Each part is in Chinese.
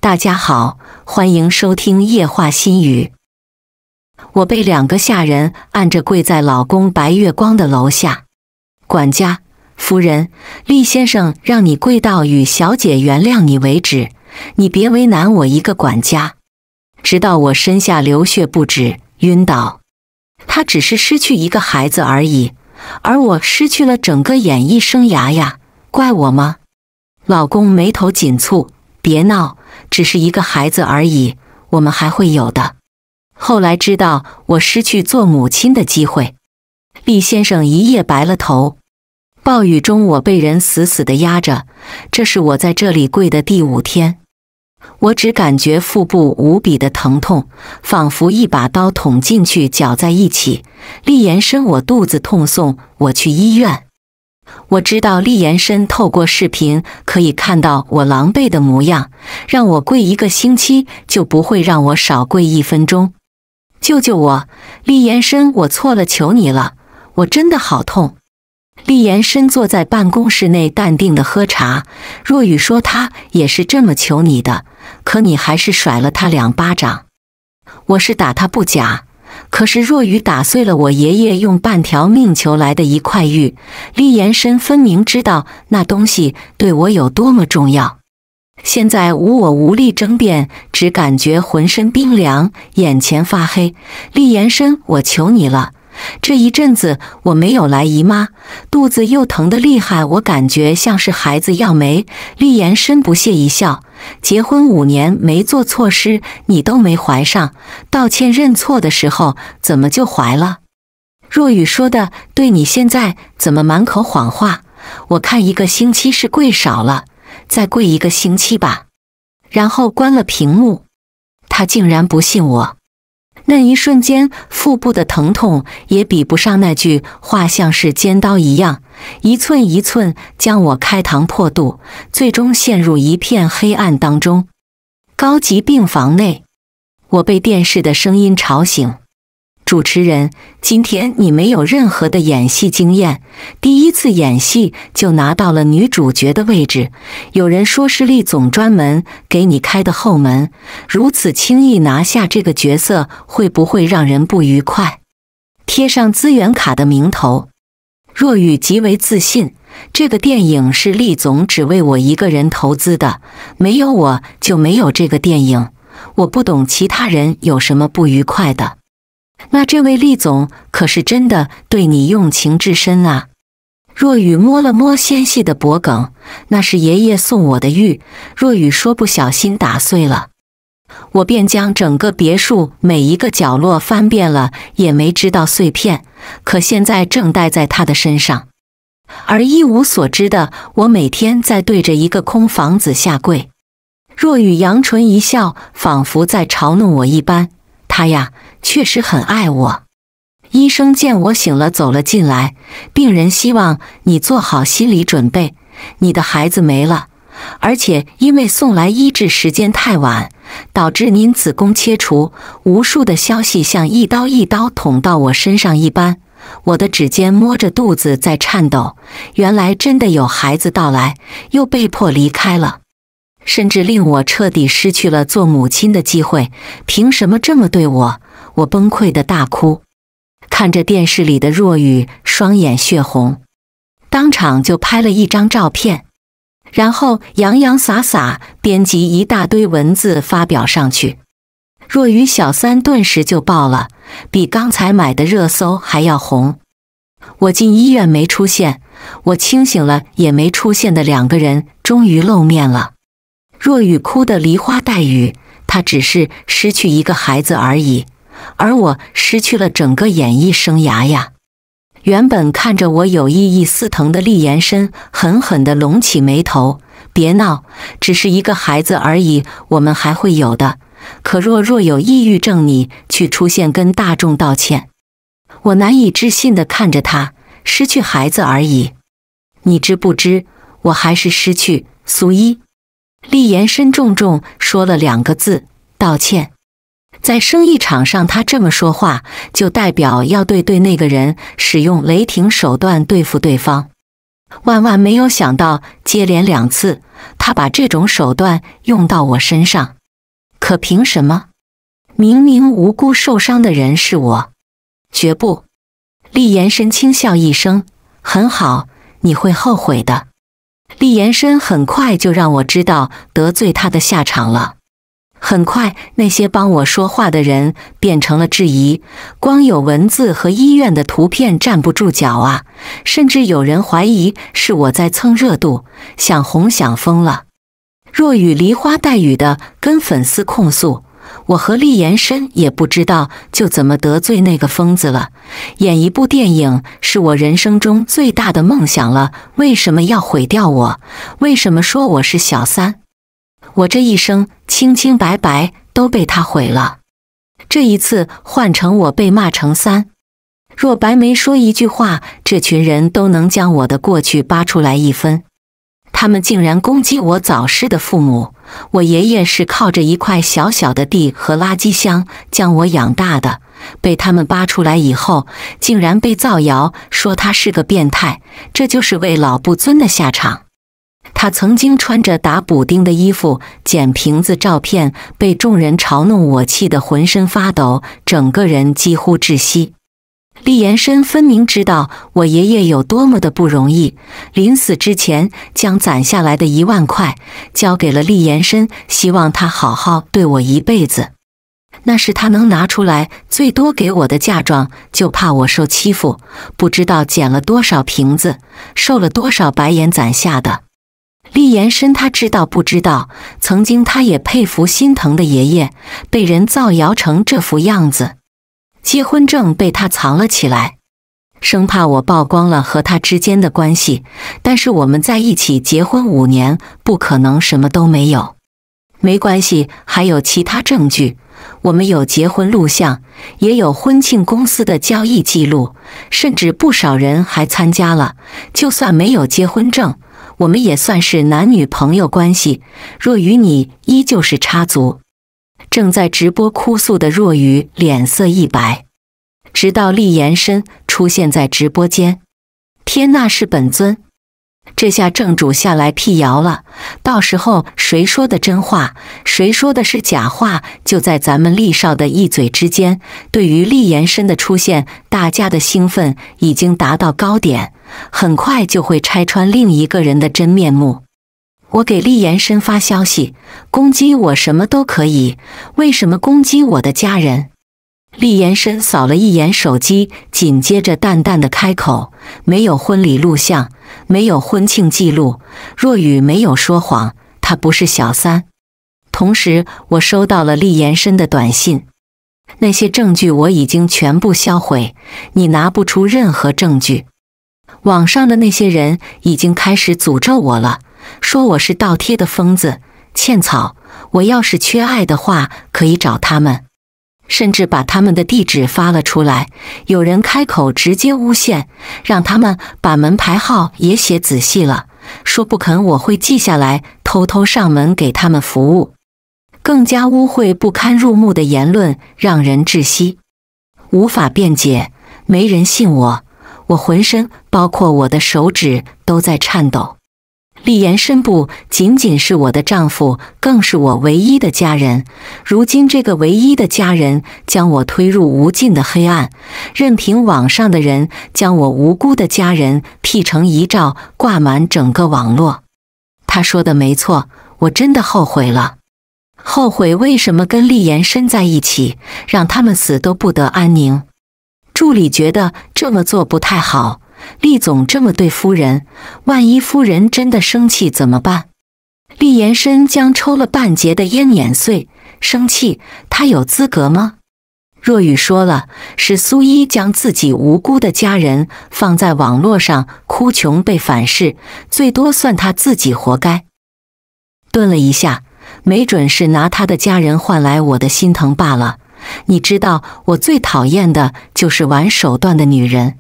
大家好，欢迎收听夜话心语。我被2个下人按着跪在老公白月光的楼下。管家、夫人，厉先生让你跪到与小姐原谅你为止，你别为难我一个管家。直到我身下流血不止，晕倒。他只是失去一个孩子而已，而我失去了整个演艺生涯呀，怪我吗？老公眉头紧蹙，别闹，只是一个孩子而已，我们还会有的。后来知道我失去做母亲的机会。厉先生一夜白了头。暴雨中我被人死死地压着，这是我在这里跪的第5天。我只感觉腹部无比的疼痛，仿佛一把刀捅进去绞在一起。厉延伸我肚子痛，送我去医院。我知道厉延伸透过视频可以看到我狼狈的模样，让我跪1个星期就不会让我少跪1分钟。救救我，厉延伸，我错了，求你了，我真的好痛。厉延伸坐在办公室内淡定地喝茶。若雨说他也是这么求你的，可你还是甩了他2巴掌。我是打他不假，可是若雨打碎了我爷爷用半条命求来的1块玉。厉延伸分明知道那东西对我有多么重要。现在我无力争辩，只感觉浑身冰凉，眼前发黑。厉延伸，我求你了，这一阵子我没有来姨妈，肚子又疼得厉害，我感觉像是孩子要没。厉延伸不屑一笑，结婚5年没做错事，你都没怀上，道歉认错的时候怎么就怀了？若雨说的对，你现在怎么满口谎话？我看1个星期是跪少了，再跪1个星期吧。然后关了屏幕。他竟然不信我。那一瞬间，腹部的疼痛也比不上那句话，像是尖刀一样，一寸一寸将我开膛破肚，最终陷入一片黑暗当中。高级病房内，我被电视的声音吵醒。主持人，今天你没有任何的演戏经验，第1次演戏就拿到了女主角的位置。有人说是厉总专门给你开的后门，如此轻易拿下这个角色，会不会让人不愉快？贴上资源卡的名头。若雨极为自信，这个电影是厉总只为我一个人投资的，没有我就没有这个电影。我不懂其他人有什么不愉快的。那这位厉总可是真的对你用情至深啊。若雨摸了摸纤细的脖颈，那是爷爷送我的玉。若雨说不小心打碎了，我便将整个别墅每一个角落翻遍了，也没知道碎片，可现在正戴在他的身上。而一无所知的我，每天在对着一个空房子下跪。若雨扬唇一笑，仿佛在嘲弄我一般。他呀，确实很爱我。医生见我醒了走了进来，病人希望你做好心理准备，你的孩子没了，而且因为送来医治时间太晚，导致您子宫切除。无数的消息像一刀一刀捅到我身上一般，我的指尖摸着肚子在颤抖。原来真的有孩子到来，又被迫离开了。甚至令我彻底失去了做母亲的机会，凭什么这么对我？我崩溃的大哭，看着电视里的若雨，双眼血红，当场就拍了1张照片，然后洋洋洒洒编辑一大堆文字发表上去。若雨小三顿时就爆了，比刚才买的热搜还要红。我进医院没出现，我清醒了也没出现的2个人终于露面了。若雨哭得梨花带雨，她只是失去1个孩子而已，而我失去了整个演艺生涯呀。原本看着我有意义似疼的厉延伸狠狠地拢起眉头，别闹，只是1个孩子而已，我们还会有的。可若有抑郁症，你去出现跟大众道歉。我难以置信地看着他，失去孩子而已，你知不知我还是失去苏一？厉延伸重重说了2个字，道歉。在生意场上，他这么说话，就代表要对那个人使用雷霆手段对付对方。万万没有想到，接连2次，他把这种手段用到我身上。可凭什么？明明无辜受伤的人是我。绝不！厉延伸轻笑一声，很好，你会后悔的。厉延伸很快就让我知道得罪他的下场了。很快，那些帮我说话的人变成了质疑，光有文字和医院的图片站不住脚啊！甚至有人怀疑是我在蹭热度，想红想疯了。若雨梨花带雨的跟粉丝控诉，我和厉延伸也不知道就怎么得罪那个疯子了。演一部电影是我人生中最大的梦想了，为什么要毁掉我？为什么说我是小三？我这一生清清白白都被他毁了。这一次换成我被骂成三，若白没说一句话，这群人都能将我的过去扒出来一分。他们竟然攻击我早逝的父母。我爷爷是靠着一块小小的地和垃圾箱将我养大的，被他们扒出来以后，竟然被造谣说他是个变态，这就是为老不尊的下场。他曾经穿着打补丁的衣服捡瓶子照片，被众人嘲弄我，气得浑身发抖，整个人几乎窒息。厉延伸分明知道我爷爷有多么的不容易，临死之前将攒下来的1万块交给了厉延伸，希望他好好对我一辈子。那是他能拿出来最多给我的嫁妆，就怕我受欺负，不知道捡了多少瓶子，受了多少白眼攒下的。厉延伸他知道不知道，曾经他也佩服心疼的爷爷，被人造谣成这副样子。结婚证被他藏了起来，生怕我曝光了和他之间的关系，但是我们在一起结婚5年，不可能什么都没有。没关系，还有其他证据，我们有结婚录像，也有婚庆公司的交易记录，甚至不少人还参加了。就算没有结婚证，我们也算是男女朋友关系。若雨你依旧是插足。正在直播哭诉的若雨脸色一白，直到厉延伸出现在直播间。天呐，是本尊！这下正主下来辟谣了，到时候谁说的真话，谁说的是假话，就在咱们厉少的一嘴之间。对于厉延伸的出现，大家的兴奋已经达到高点，很快就会拆穿另一个人的真面目。我给厉延伸发消息，攻击我什么都可以，为什么攻击我的家人？厉延伸扫了一眼手机，紧接着淡淡的开口：没有婚礼录像，没有婚庆记录，若雨没有说谎，她不是小三。同时，我收到了厉延伸的短信，那些证据我已经全部销毁，你拿不出任何证据。网上的那些人已经开始诅咒我了，说我是倒贴的疯子、欠草。我要是缺爱的话，可以找他们，甚至把他们的地址发了出来。有人开口直接诬陷，让他们把门牌号也写仔细了，说不肯我会记下来，偷偷上门给他们服务。更加污秽不堪入目的言论让人窒息，无法辩解，没人信我。我浑身，包括我的手指都在颤抖。厉延伸不仅仅是我的丈夫，更是我唯一的家人。如今这个唯一的家人将我推入无尽的黑暗，任凭网上的人将我无辜的家人 P 成遗照，挂满整个网络。他说的没错，我真的后悔了。后悔为什么跟厉延伸在一起，让他们死都不得安宁。助理觉得这么做不太好，厉总这么对夫人，万一夫人真的生气怎么办？厉延伸将抽了半截的烟碾碎，生气，他有资格吗？若雨说了，是苏一将自己无辜的家人放在网络上哭穷被反噬，最多算他自己活该。顿了一下，没准是拿他的家人换来我的心疼罢了。你知道我最讨厌的就是玩手段的女人。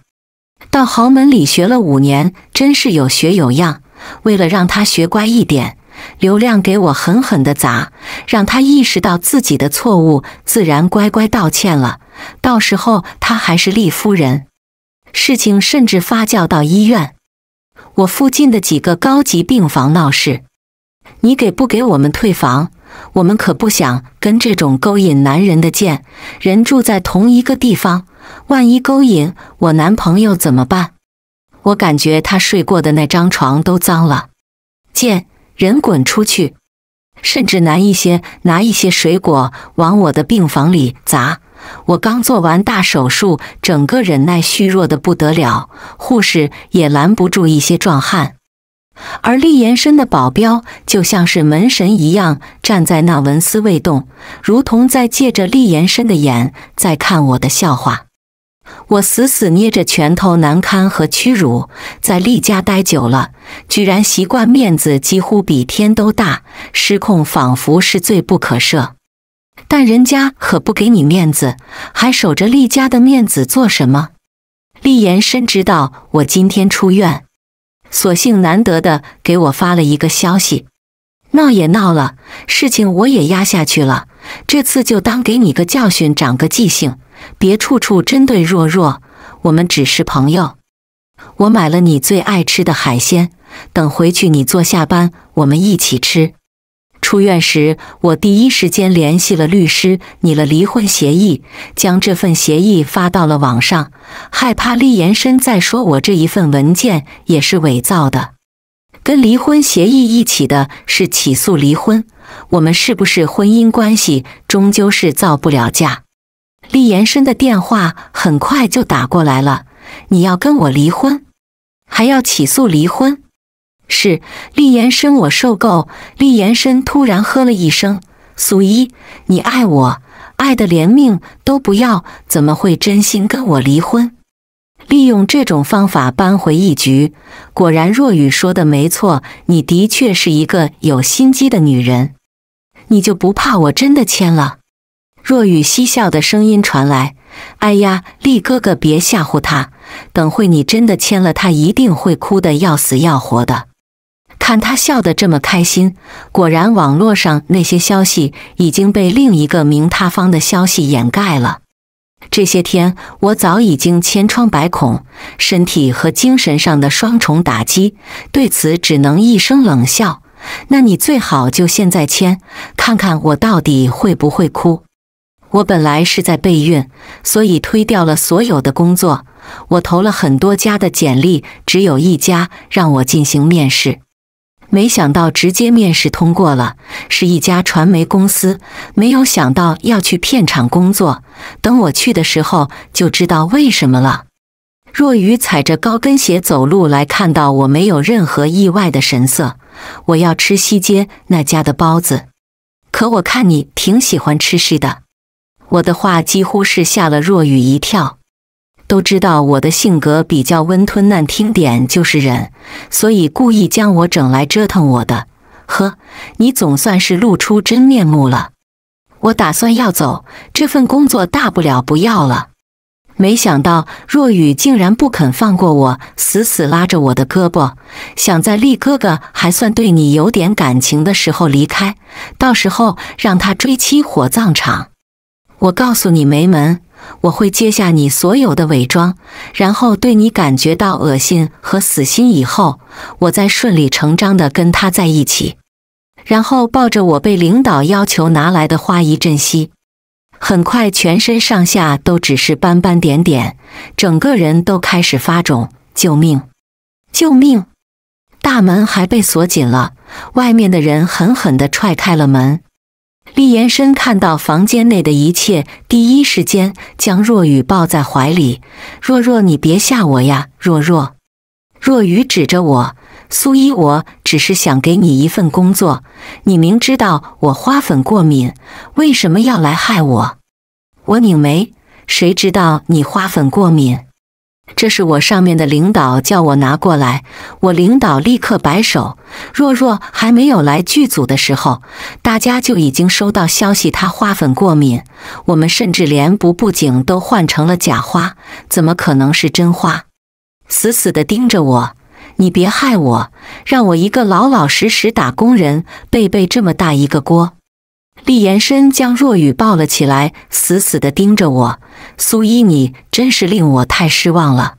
到豪门里学了5年，真是有学有样。为了让他学乖一点，流量给我狠狠地砸，让他意识到自己的错误，自然乖乖道歉了。到时候他还是厉夫人。事情甚至发酵到医院，我附近的几个高级病房闹事。你给不给我们退房？我们可不想跟这种勾引男人的贱人住在同一个地方，万一勾引我男朋友怎么办？我感觉他睡过的那张床都脏了。贱人滚出去！甚至拿一些水果往我的病房里砸。我刚做完大手术，整个忍耐虚弱的不得了，护士也拦不住一些壮汉。而厉延伸的保镖就像是门神一样站在那纹丝未动，如同在借着厉延伸的眼在看我的笑话。我死死捏着拳头，难堪和屈辱。在厉家待久了，居然习惯面子几乎比天都大，失控仿佛是罪不可赦。但人家可不给你面子，还守着厉家的面子做什么？厉延伸知道我今天出院，索性难得的给我发了一个消息：闹也闹了，事情我也压下去了，这次就当给你个教训，长个记性，别处处针对若若，我们只是朋友。我买了你最爱吃的海鲜，等回去你做下班，我们一起吃。出院时，我第一时间联系了律师，拟了离婚协议，将这份协议发到了网上，害怕厉延伸再说我这一份文件也是伪造的。跟离婚协议一起的是起诉离婚，我们是不是婚姻关系，终究是造不了假。厉延伸的电话很快就打过来了，你要跟我离婚，还要起诉离婚？是，厉延伸，我受够。厉延伸突然喝了一声，苏一，你爱我，爱得连命都不要，怎么会真心跟我离婚？利用这种方法扳回一局。果然若雨说的没错，你的确是一个有心机的女人。你就不怕我真的签了？若雨嬉笑的声音传来，哎呀，厉哥哥别吓唬他，等会你真的签了，他一定会哭得要死要活的。看他笑得这么开心，果然网络上那些消息已经被另一个名他方的消息掩盖了。这些天我早已经千疮百孔，身体和精神上的双重打击，对此只能一声冷笑。那你最好就现在签，看看我到底会不会哭。我本来是在备孕，所以推掉了所有的工作。我投了很多家的简历，只有一家让我进行面试。没想到直接面试通过了，是一家传媒公司，没有想到要去片场工作。等我去的时候就知道为什么了。若雨踩着高跟鞋走路来，看到我没有任何意外的神色。我要吃西街那家的包子，可我看你挺喜欢吃西的。我的话几乎是吓了若雨一跳。都知道我的性格比较温吞，难听点就是忍，所以故意将我整来折腾我的。呵，你总算是露出真面目了。我打算要走，这份工作大不了不要了。没想到若雨竟然不肯放过我，死死拉着我的胳膊，想在厉哥哥还算对你有点感情的时候离开，到时候让他追妻火葬场。我告诉你没门，我会揭下你所有的伪装，然后对你感觉到恶心和死心以后，我再顺理成章地跟他在一起，然后抱着我被领导要求拿来的花一阵吸。很快全身上下都只是斑斑点点，整个人都开始发肿。救命！救命！大门还被锁紧了，外面的人狠狠地踹开了门。厉延伸看到房间内的一切，第一时间将若雨抱在怀里。若若，你别吓我呀，若若。若雨指着我，苏一，我只是想给你一份工作，你明知道我花粉过敏，为什么要来害我？我拧眉，谁知道你花粉过敏？这是我上面的领导叫我拿过来，我领导立刻摆手。若若还没有来剧组的时候，大家就已经收到消息她花粉过敏，我们甚至连布景都换成了假花，怎么可能是真花？死死地盯着我，你别害我，让我一个老老实实打工人背这么大一个锅。厉延伸将若雨抱了起来，死死地盯着我。苏一，你真是令我太失望了。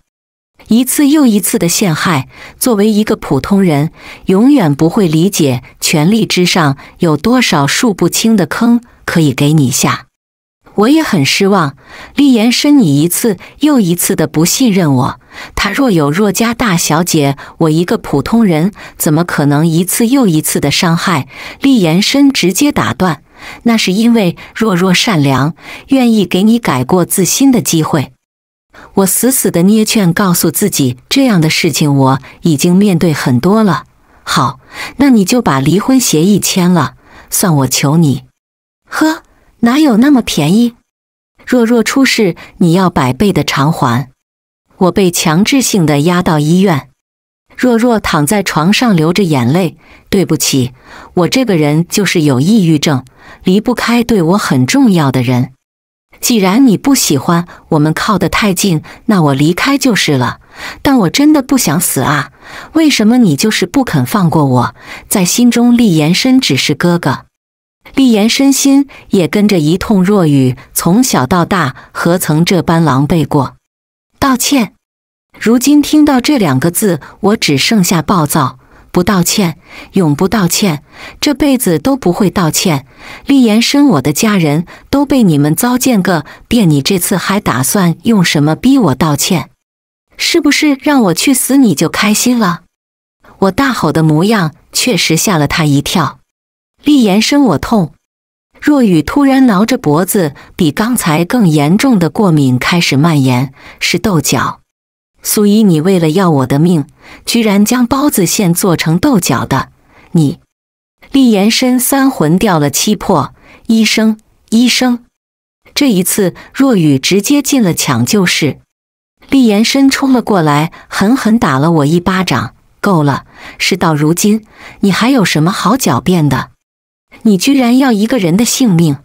一次又一次的陷害。作为一个普通人，永远不会理解权力之上有多少数不清的坑可以给你下。我也很失望，厉延伸，你一次又一次的不信任我。他若有若家大小姐，我一个普通人，怎么可能一次又一次的伤害？厉延伸直接打断，那是因为若善良，愿意给你改过自新的机会。我死死的捏劝，告诉自己，这样的事情我已经面对很多了。好，那你就把离婚协议签了，算我求你。呵，哪有那么便宜？若出事，你要100倍的偿还。我被强制性的押到医院，若躺在床上流着眼泪。对不起，我这个人就是有抑郁症，离不开对我很重要的人。既然你不喜欢我们靠得太近，那我离开就是了。但我真的不想死啊！为什么你就是不肯放过我？在心中，厉延伸只是哥哥。厉延伸心也跟着一通若雨，从小到大何曾这般狼狈过？道歉。如今听到这2个字，我只剩下暴躁。不道歉，永不道歉，这辈子都不会道歉。厉延伸，我的家人都被你们糟践个遍，你这次还打算用什么逼我道歉？是不是让我去死你就开心了？我大吼的模样确实吓了他一跳。厉延伸，我痛。若雨突然挠着脖子，比刚才更严重的过敏开始蔓延，是豆角。苏一，你为了要我的命，居然将包子馅做成豆角的，你！厉延伸3魂掉了7魄，医生，医生！这一次，若雨直接进了抢救室。厉延伸冲了过来，狠狠打了我1巴掌。够了，事到如今，你还有什么好狡辩的？你居然要一个人的性命！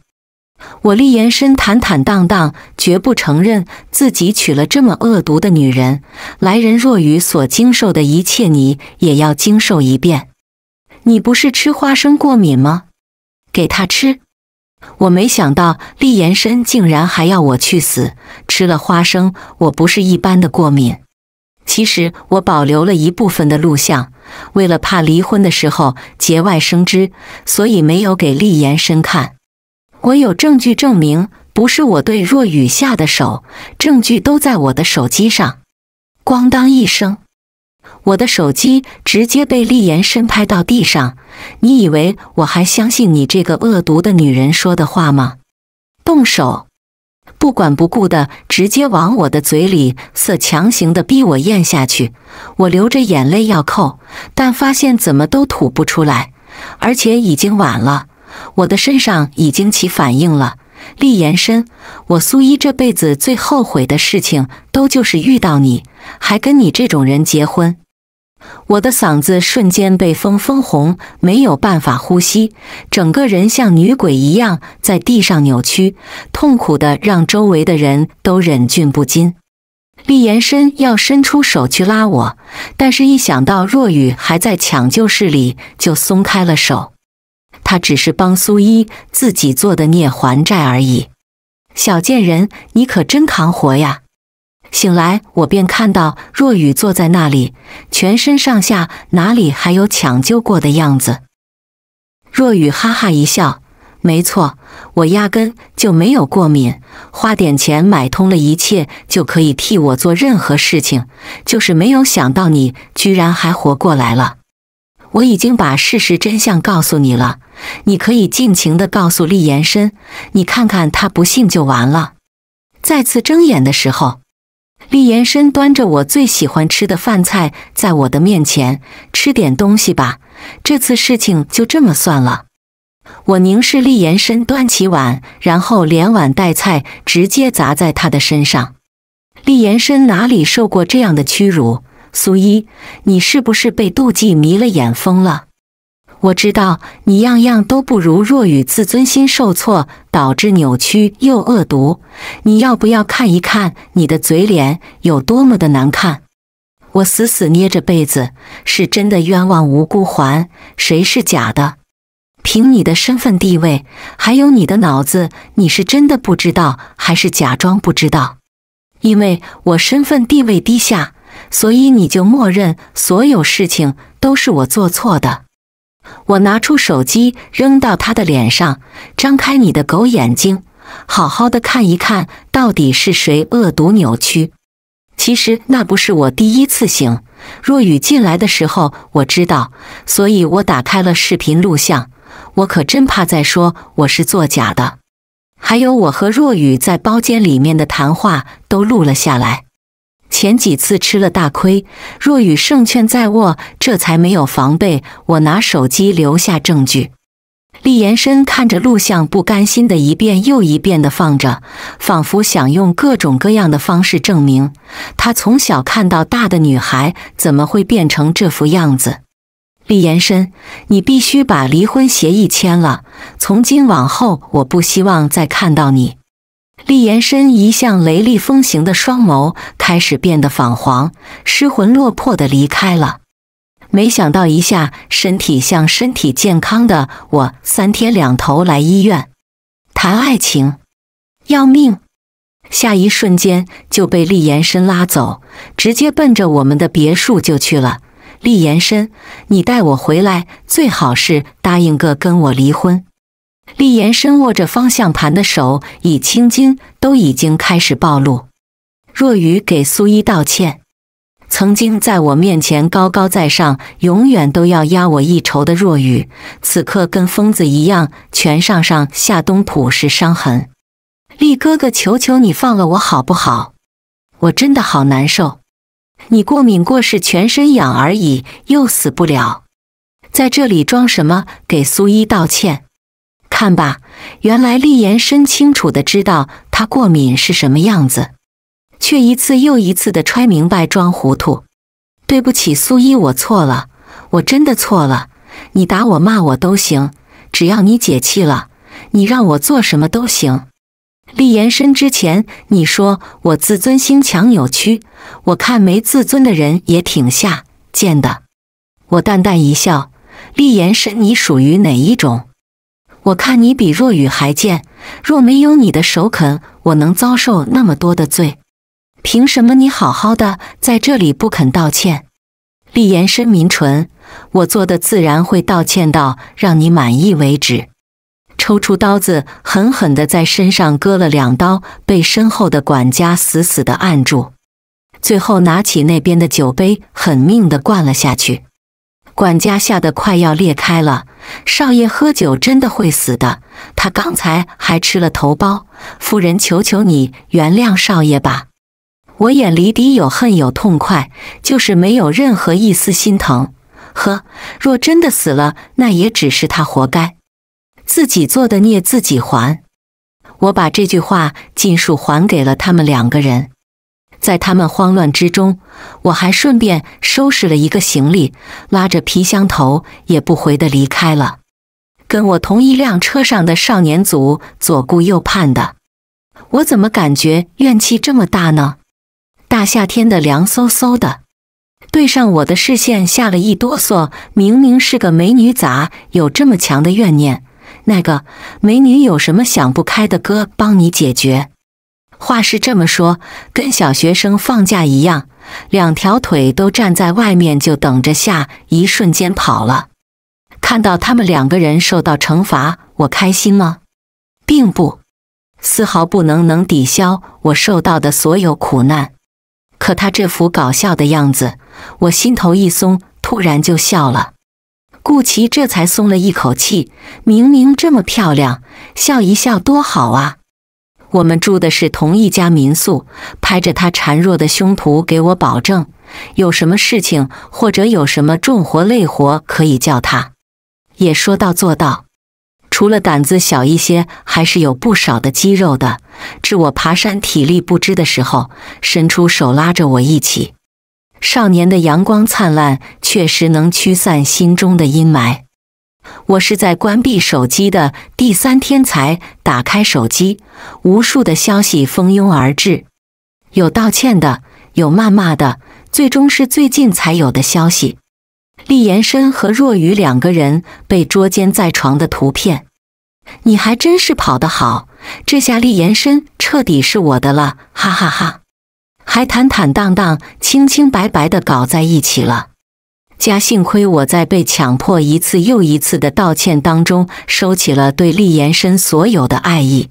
我厉延伸坦坦荡荡，绝不承认自己娶了这么恶毒的女人。来人若雨所经受的一切，你也要经受一遍。你不是吃花生过敏吗？给他吃。我没想到厉延伸竟然还要我去死。吃了花生，我不是一般的过敏。其实我保留了一部分的录像，为了怕离婚的时候节外生枝，所以没有给厉延伸看。我有证据证明不是我对若雨下的手，证据都在我的手机上。咣当一声，我的手机直接被厉延伸拍到地上。你以为我还相信你这个恶毒的女人说的话吗？动手！不管不顾的直接往我的嘴里塞，强行的逼我咽下去。我流着眼泪要扣，但发现怎么都吐不出来，而且已经晚了。我的身上已经起反应了。厉延伸，我苏一这辈子最后悔的事情，都就是遇到你，还跟你这种人结婚。我的嗓子瞬间被风红，没有办法呼吸，整个人像女鬼一样在地上扭曲，痛苦的让周围的人都忍俊不禁。厉延伸要伸出手去拉我，但是一想到若雨还在抢救室里，就松开了手。他只是帮苏一自己做的孽还债而已。小贱人，你可真扛活呀！醒来，我便看到若雨坐在那里，全身上下哪里还有抢救过的样子。若雨哈哈一笑，没错，我压根就没有过敏，花点钱买通了一切，就可以替我做任何事情，就是没有想到你居然还活过来了。我已经把事实真相告诉你了，你可以尽情地告诉厉延伸，你看看他不信就完了。再次睁眼的时候，厉延伸端着我最喜欢吃的饭菜在我的面前，吃点东西吧，这次事情就这么算了。我凝视厉延伸端起碗，然后连碗带菜直接砸在他的身上。厉延伸哪里受过这样的屈辱？苏一，你是不是被妒忌迷了眼疯了？我知道你样样都不如若雨，自尊心受挫导致扭曲又恶毒，你要不要看一看你的嘴脸有多么的难看？我死死捏着被子，是真的冤枉无辜还，谁是假的？凭你的身份地位，还有你的脑子，你是真的不知道还是假装不知道？因为我身份地位低下，所以你就默认所有事情都是我做错的。我拿出手机扔到他的脸上，张开你的狗眼睛，好好的看一看到底是谁恶毒扭曲。其实那不是我第一次醒，若雨进来的时候我知道，所以我打开了视频录像，我可真怕再说我是作假的。还有我和若雨在包间里面的谈话都录了下来。前几次吃了大亏，若雨胜券在握，这才没有防备，我拿手机留下证据。厉延伸看着录像，不甘心的一遍又一遍的放着，仿佛想用各种各样的方式证明，他从小看到大的女孩怎么会变成这副样子。厉延伸，你必须把离婚协议签了，从今往后我不希望再看到你。厉延伸一向雷厉风行的双眸开始变得仿黄，失魂落魄地离开了。没想到一下身体像身体健康的我3天2头来医院谈爱情，要命！下一瞬间就被厉延伸拉走，直接奔着我们的别墅就去了。厉延伸，你带我回来，最好是答应个跟我离婚。厉延伸握着方向盘的手已青筋都已经开始暴露。若雨给苏一道歉，曾经在我面前高高在上，永远都要压我一筹的若雨，此刻跟疯子一样，全上下东土是伤痕。厉哥哥，求求你放了我好不好？我真的好难受。你过敏过是全身痒而已，又死不了。在这里装什么？给苏一道歉。看吧，原来厉延伸清楚地知道他过敏是什么样子，却一次又一次地揣明白装糊涂。对不起苏一，我错了，我真的错了。你打我骂我都行，只要你解气了，你让我做什么都行。厉延伸，之前你说我自尊心强扭曲，我看没自尊的人也挺下贱的。我淡淡一笑，厉延伸，你属于哪一种？我看你比若雨还贱，若没有你的首肯，我能遭受那么多的罪？凭什么你好好的在这里不肯道歉？厉延伸抿唇，我做的自然会道歉到让你满意为止。抽出刀子，狠狠地在身上割了2刀，被身后的管家死死地按住，最后拿起那边的酒杯，狠命地灌了下去。管家吓得快要裂开了，少爷喝酒真的会死的，他刚才还吃了头孢，夫人求求你原谅少爷吧。我眼里底有恨有痛快，就是没有任何一丝心疼。呵，若真的死了，那也只是他活该，自己做的孽自己还。我把这句话尽数还给了他们2个人。在他们慌乱之中，我还顺便收拾了一个行李，拉着皮箱头也不回地离开了。跟我同一辆车上的少年组左顾右盼的，我怎么感觉怨气这么大呢？大夏天的凉飕飕的，对上我的视线吓了一哆嗦，明明是个美女，咋有这么强的怨念？那个美女有什么想不开的，哥帮你解决。话是这么说，跟小学生放假一样，2条腿都站在外面就等着下一瞬间跑了。看到他们2个人受到惩罚，我开心吗？并不，丝毫不能抵消我受到的所有苦难。可他这副搞笑的样子，我心头一松，突然就笑了。顾琪这才松了一口气，明明这么漂亮，笑一笑多好啊。我们住的是同一家民宿，拍着他孱弱的胸脯给我保证，有什么事情或者有什么重活累活可以叫他，也说到做到。除了胆子小一些，还是有不少的肌肉的。致我爬山体力不支的时候，伸出手拉着我一起。少年的阳光灿烂，确实能驱散心中的阴霾。我是在关闭手机的第3天才打开手机，无数的消息蜂拥而至，有道歉的，有谩骂的，最终是最近才有的消息。厉延伸和若雨2个人被捉奸在床的图片。你还真是跑得好，这下厉延伸彻底是我的了，哈哈哈。还坦坦荡荡、清清白白地搞在一起了。加幸亏我在被强迫一次又一次的道歉当中，收起了对厉延伸所有的爱意。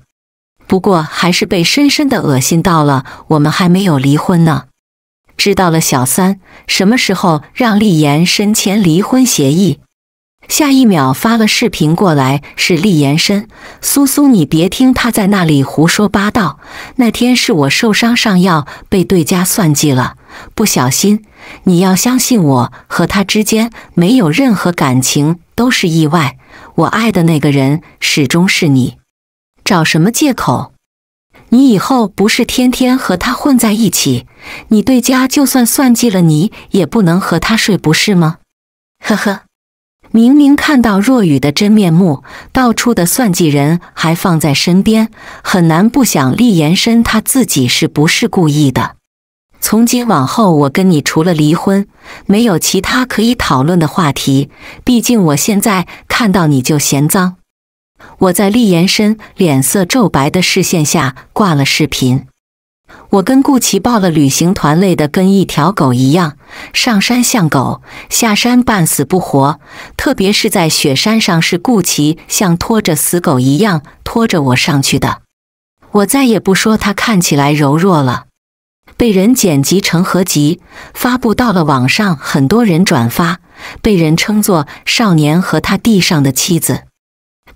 不过还是被深深地恶心到了，我们还没有离婚呢。知道了小三什么时候让厉延伸签离婚协议。下一秒发了视频过来，是厉延伸。苏苏，你别听他在那里胡说八道，那天是我受伤上药，被对家算计了，不小心。你要相信我和他之间没有任何感情，都是意外。我爱的那个人始终是你。找什么借口？你以后不是天天和他混在一起，你对家就算算计了你，也不能和他睡，不是吗？呵呵。明明看到若雨的真面目，到处的算计人还放在身边，很难不想厉延伸他自己是不是故意的。从今往后，我跟你除了离婚，没有其他可以讨论的话题，毕竟我现在看到你就嫌脏。我在厉延伸脸色骤白的视线下挂了视频。我跟顾琪报了旅行团，累得跟一条狗一样，上山像狗，下山半死不活。特别是在雪山上，是顾琪像拖着死狗一样拖着我上去的。我再也不说他看起来柔弱了。被人剪辑成合集，发布到了网上，很多人转发，被人称作少年和他地上的妻子，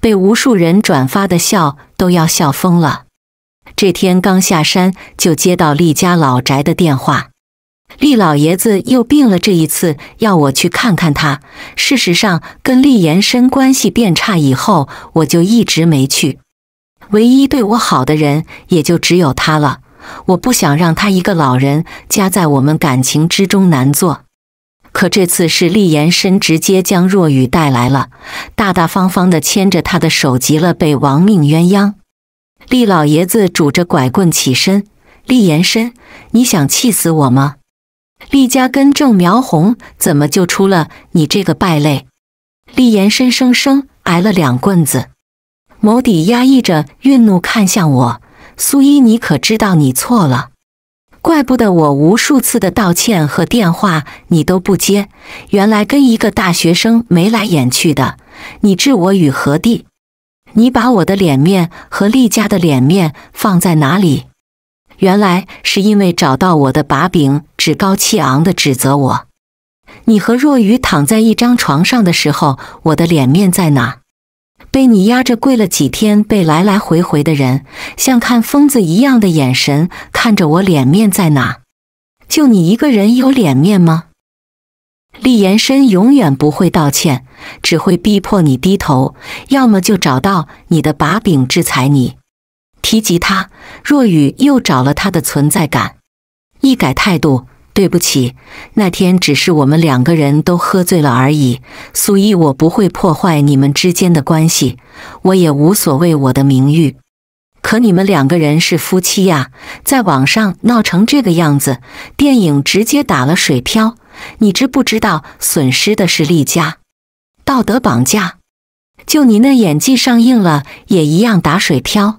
被无数人转发的笑都要笑疯了。这天刚下山，就接到厉家老宅的电话，厉老爷子又病了，这一次要我去看看他。事实上，跟厉延伸关系变差以后，我就一直没去。唯一对我好的人也就只有他了，我不想让他一个老人夹在我们感情之中难做。可这次是厉延伸直接将若雨带来了，大大方方地牵着他的手，急了被亡命鸳鸯。厉老爷子拄着拐棍起身，厉延伸，你想气死我吗？厉家根正苗红，怎么就出了你这个败类？厉延伸生生挨了2棍子，眸底压抑着愠怒看向我，苏一，你可知道你错了？怪不得我无数次的道歉和电话你都不接，原来跟一个大学生眉来眼去的，你置我于何地？你把我的脸面和厉家的脸面放在哪里？原来是因为找到我的把柄，趾高气昂地指责我。你和若雨躺在一张床上的时候，我的脸面在哪？被你压着跪了几天，被来来回回的人像看疯子一样的眼神看着我，脸面在哪？就你一个人有脸面吗？厉延伸永远不会道歉，只会逼迫你低头，要么就找到你的把柄制裁你。提及他，若雨又找了他的存在感，一改态度，对不起，那天只是我们2个人都喝醉了而已。苏一，我不会破坏你们之间的关系，我也无所谓我的名誉。可你们2个人是夫妻呀，在网上闹成这个样子，电影直接打了水漂。你知不知道损失的是厉家？道德绑架，就你那演技上映了，也一样打水漂。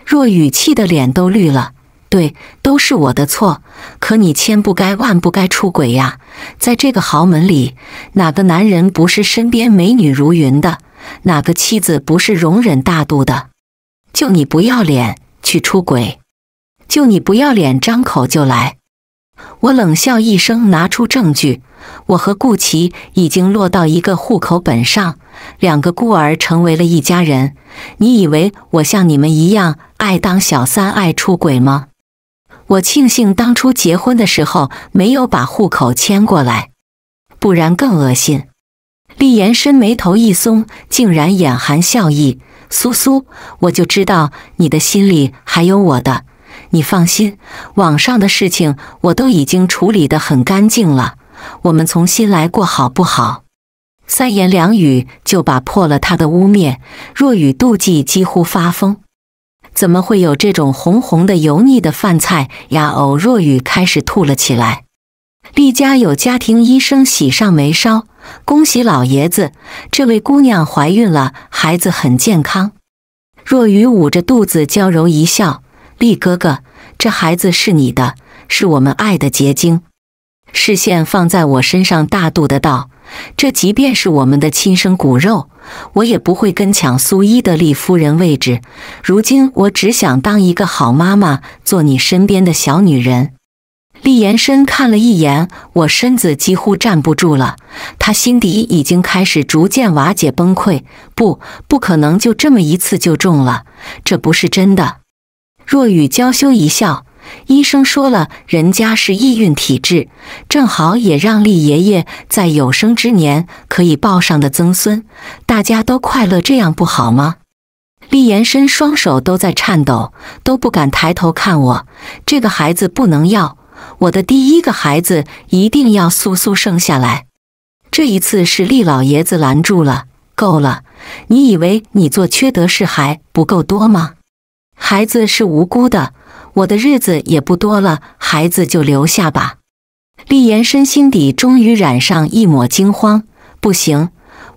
若雨气的脸都绿了，对，都是我的错，可你千不该万不该出轨呀！在这个豪门里，哪个男人不是身边美女如云的？哪个妻子不是容忍大度的？就你不要脸去出轨，就你不要脸张口就来。我冷笑一声，拿出证据。我和顾琪已经落到一个户口本上，2个孤儿成为了一家人。你以为我像你们一样爱当小三爱出轨吗？我庆幸当初结婚的时候没有把户口迁过来，不然更恶心。厉延伸眉头一松，竟然眼含笑意。苏苏，我就知道你的心里还有我的。你放心，网上的事情我都已经处理得很干净了，我们重新来过好不好？3言2语就把破了他的污蔑。若雨妒忌几乎发疯，怎么会有这种红红的油腻的饭菜呀？若雨开始吐了起来。厉家有家庭医生喜上眉梢，恭喜老爷子，这位姑娘怀孕了，孩子很健康。若雨捂着肚子娇柔一笑，厉哥哥，这孩子是你的，是我们爱的结晶。视线放在我身上，大度的道：这即便是我们的亲生骨肉，我也不会跟抢苏伊的丽夫人位置。如今我只想当一个好妈妈，做你身边的小女人。厉延伸看了一眼我，身子几乎站不住了，他心底已经开始逐渐瓦解崩溃。不可能就这么一次就中了，这不是真的。若雨娇羞一笑，医生说了，人家是易孕体质，正好也让厉爷爷在有生之年可以抱上的曾孙，大家都快乐，这样不好吗？厉延伸双手都在颤抖，都不敢抬头看我。这个孩子不能要，我的第一个孩子一定要苏苏生下来。这一次是厉老爷子拦住了，够了，你以为你做缺德事还不够多吗？孩子是无辜的，我的日子也不多了，孩子就留下吧。厉延伸心底终于染上一抹惊慌，不行，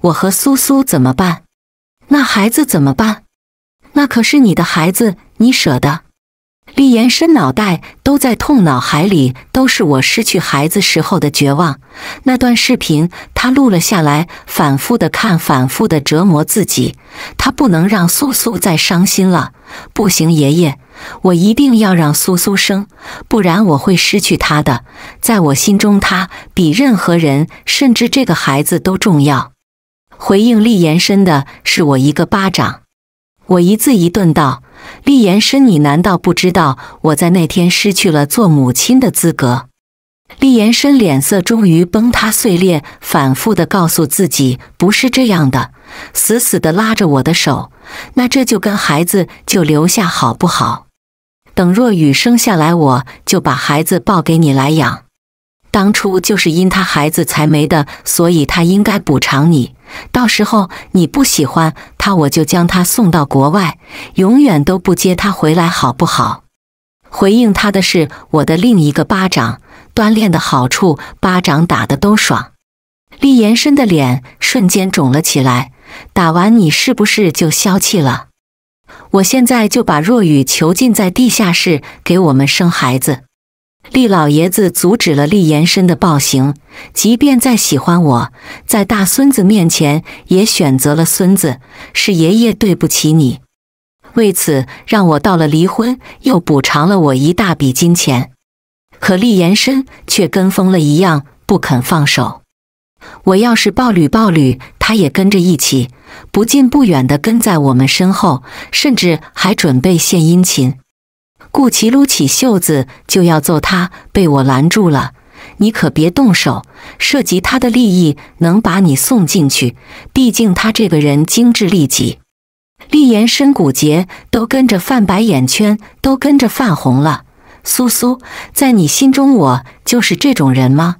我和苏苏怎么办？那孩子怎么办？那可是你的孩子，你舍得？厉延伸脑袋都在痛，脑海里都是我失去孩子时候的绝望。那段视频他录了下来，反复的看，反复的折磨自己。他不能让苏苏再伤心了。不行，爷爷，我一定要让苏苏生，不然我会失去她的。在我心中，她比任何人，甚至这个孩子都重要。回应厉延伸的是我一个巴掌。我一字一顿道：厉延伸，你难道不知道我在那天失去了做母亲的资格？厉延伸脸色终于崩塌碎裂，反复地告诉自己不是这样的，死死地拉着我的手。那这就跟孩子就留下好不好？等若雨生下来，我就把孩子抱给你来养。当初就是因他孩子才没的，所以他应该补偿你。到时候你不喜欢他，我就将他送到国外，永远都不接他回来，好不好？回应他的是我的另一个巴掌，锻炼的好处，巴掌打得都爽。厉延伸的脸瞬间肿了起来，打完你是不是就消气了？我现在就把若雨囚禁在地下室，给我们生孩子。厉老爷子阻止了厉延伸的暴行，即便再喜欢我，在大孙子面前也选择了孙子，是爷爷对不起你。为此让我到了离婚，又补偿了我一大笔金钱。可厉延伸却跟风了一样，不肯放手。我要是抱吕，他也跟着一起，不近不远地跟在我们身后，甚至还准备献殷勤。顾其撸起袖子就要揍他，被我拦住了。你可别动手，涉及他的利益，能把你送进去。毕竟他这个人精致利己。厉延伸骨节都跟着泛白，眼圈都跟着泛红了。苏苏，在你心中我就是这种人吗？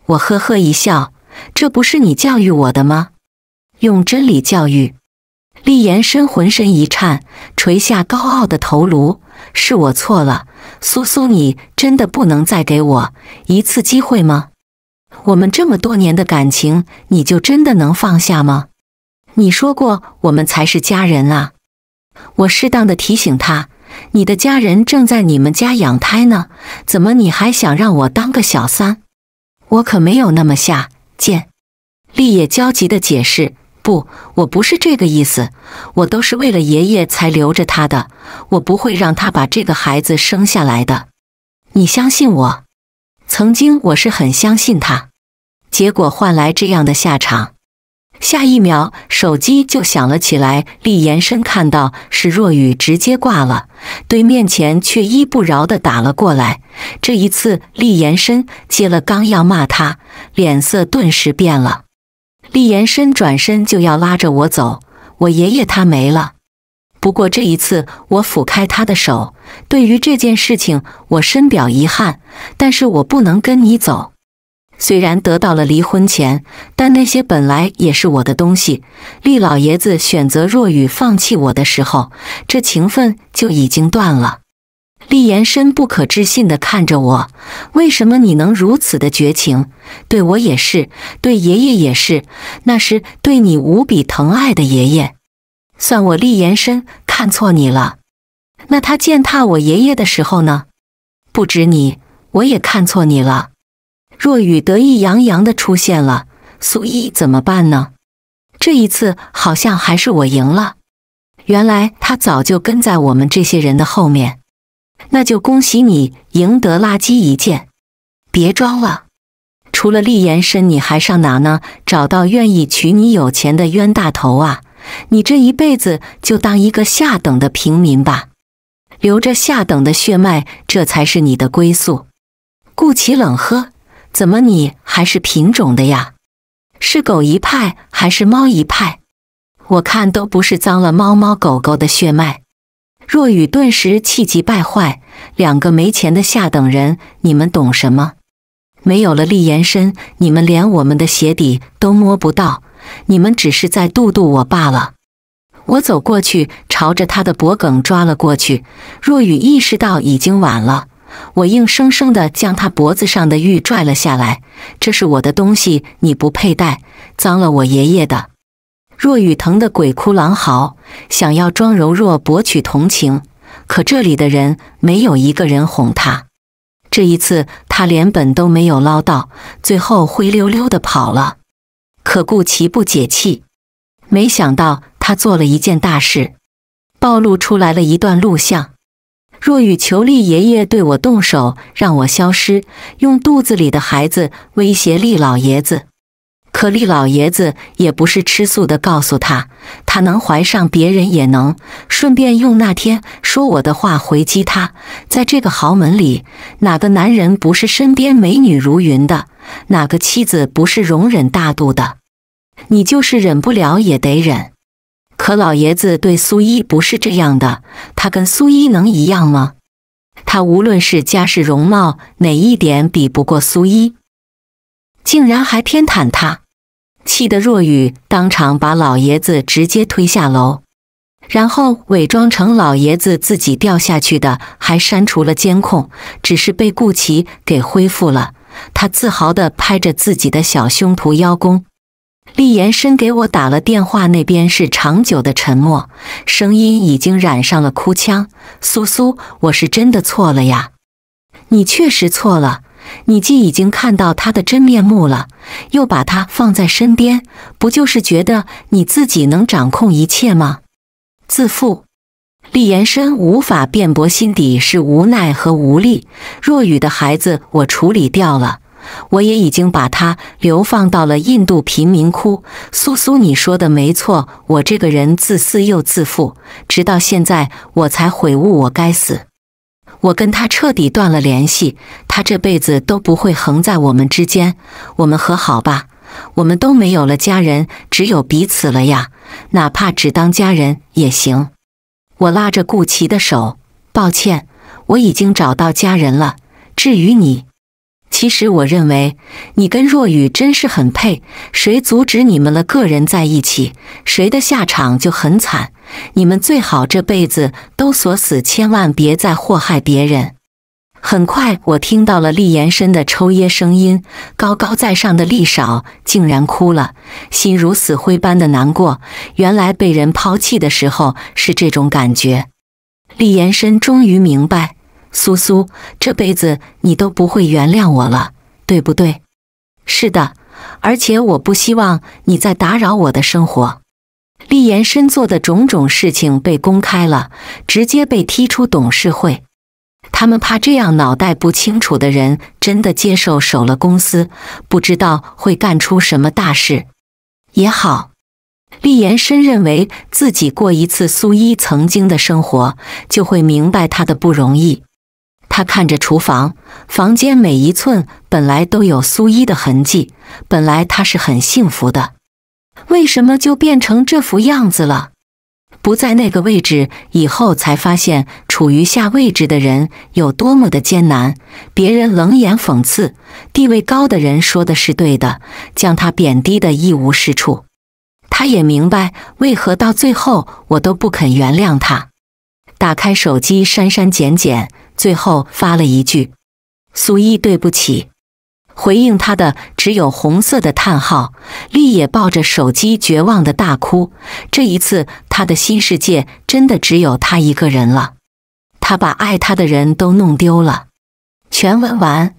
我呵呵一笑，这不是你教育我的吗？用真理教育。厉延伸浑身一颤，垂下高傲的头颅。是我错了，苏苏，你真的不能再给我一次机会吗？我们这么多年的感情，你就真的能放下吗？你说过我们才是家人啊。我适当的提醒他，你的家人正在你们家养胎呢，怎么你还想让我当个小三？我可没有那么下贱。厉也焦急的解释，不，我不是这个意思，我都是为了爷爷才留着他的，我不会让他把这个孩子生下来的。你相信我？曾经我是很相信他，结果换来这样的下场。下一秒手机就响了起来，厉延伸看到是若雨，直接挂了，对面前却依不饶地打了过来。这一次厉延伸接了，刚要骂他，脸色顿时变了。厉延伸转身就要拉着我走，我爷爷他没了。不过这一次我抚开他的手，对于这件事情我深表遗憾，但是我不能跟你走。虽然得到了离婚钱，但那些本来也是我的东西。厉老爷子选择若雨放弃我的时候，这情分就已经断了。厉延伸不可置信地看着我，为什么你能如此的绝情？对我也是，对爷爷也是，那是对你无比疼爱的爷爷。算我厉延伸看错你了。那他践踏我爷爷的时候呢？不止你，我也看错你了。若雨得意洋洋地出现了，苏一怎么办呢？这一次好像还是我赢了。原来他早就跟在我们这些人的后面。那就恭喜你赢得垃圾一件。别装了，除了厉延伸你还上哪呢？找到愿意娶你有钱的冤大头啊！你这一辈子就当一个下等的平民吧，流着下等的血脉，这才是你的归宿。顾其冷喝，怎么你还是品种的呀？是狗一派还是猫一派？我看都不是脏了猫猫狗狗的血脉。若雨顿时气急败坏，两个没钱的下等人，你们懂什么？没有了厉延伸，你们连我们的鞋底都摸不到，你们只是在度我罢了。我走过去，朝着他的脖颈抓了过去。若雨意识到已经晚了，我硬生生地将他脖子上的玉拽了下来。这是我的东西，你不佩戴，脏了我爷爷的。若雨疼得鬼哭狼嚎，想要装柔弱博取同情，可这里的人没有一个人哄他。这一次他连本都没有捞到，最后灰溜溜地跑了。可顾其不解气，没想到他做了一件大事，暴露出来了一段录像。若雨求厉爷爷对我动手，让我消失，用肚子里的孩子威胁厉老爷子。可厉老爷子也不是吃素的，告诉他，他能怀上别人也能，顺便用那天说我的话回击他。在这个豪门里，哪个男人不是身边美女如云的？哪个妻子不是容忍大度的？你就是忍不了也得忍。可老爷子对苏一不是这样的，他跟苏一能一样吗？他无论是家世容貌，哪一点比不过苏一？竟然还偏袒他，气得若雨当场把老爷子直接推下楼，然后伪装成老爷子自己掉下去的，还删除了监控，只是被顾其给恢复了。他自豪地拍着自己的小胸脯邀功。厉延伸给我打了电话，那边是长久的沉默，声音已经染上了哭腔。苏苏，我是真的错了呀。你确实错了，你既已经看到他的真面目了，又把他放在身边，不就是觉得你自己能掌控一切吗？自负。厉延伸无法辩驳，心底是无奈和无力。若雨的孩子我处理掉了，我也已经把他流放到了印度贫民窟。苏苏，你说的没错，我这个人自私又自负，直到现在我才悔悟，我该死。我跟他彻底断了联系，他这辈子都不会横在我们之间。我们和好吧，我们都没有了家人，只有彼此了呀，哪怕只当家人也行。我拉着顾其的手，抱歉，我已经找到家人了。至于你，其实我认为你跟若雨真是很配，谁阻止你们了个人在一起，谁的下场就很惨。你们最好这辈子都锁死，千万别再祸害别人。很快我听到了厉延伸的抽噎声音，高高在上的厉少竟然哭了，心如死灰般的难过。原来被人抛弃的时候是这种感觉。厉延伸终于明白，苏苏，这辈子你都不会原谅我了，对不对？是的，而且我不希望你再打扰我的生活。厉延伸做的种种事情被公开了，直接被踢出董事会。他们怕这样脑袋不清楚的人真的接手守了公司，不知道会干出什么大事。也好，厉延伸认为自己过一次苏一曾经的生活，就会明白他的不容易。他看着厨房，房间每一寸本来都有苏一的痕迹，本来他是很幸福的，为什么就变成这副样子了？不在那个位置以后，才发现处于下位置的人有多么的艰难。别人冷眼讽刺，地位高的人说的是对的，将他贬低的一无是处。他也明白为何到最后我都不肯原谅他。打开手机删删减减，最后发了一句：苏一，对不起。回应他的只有红色的叹号。丽也抱着手机绝望的大哭，这一次他的新世界真的只有他一个人了，他把爱他的人都弄丢了。全文完。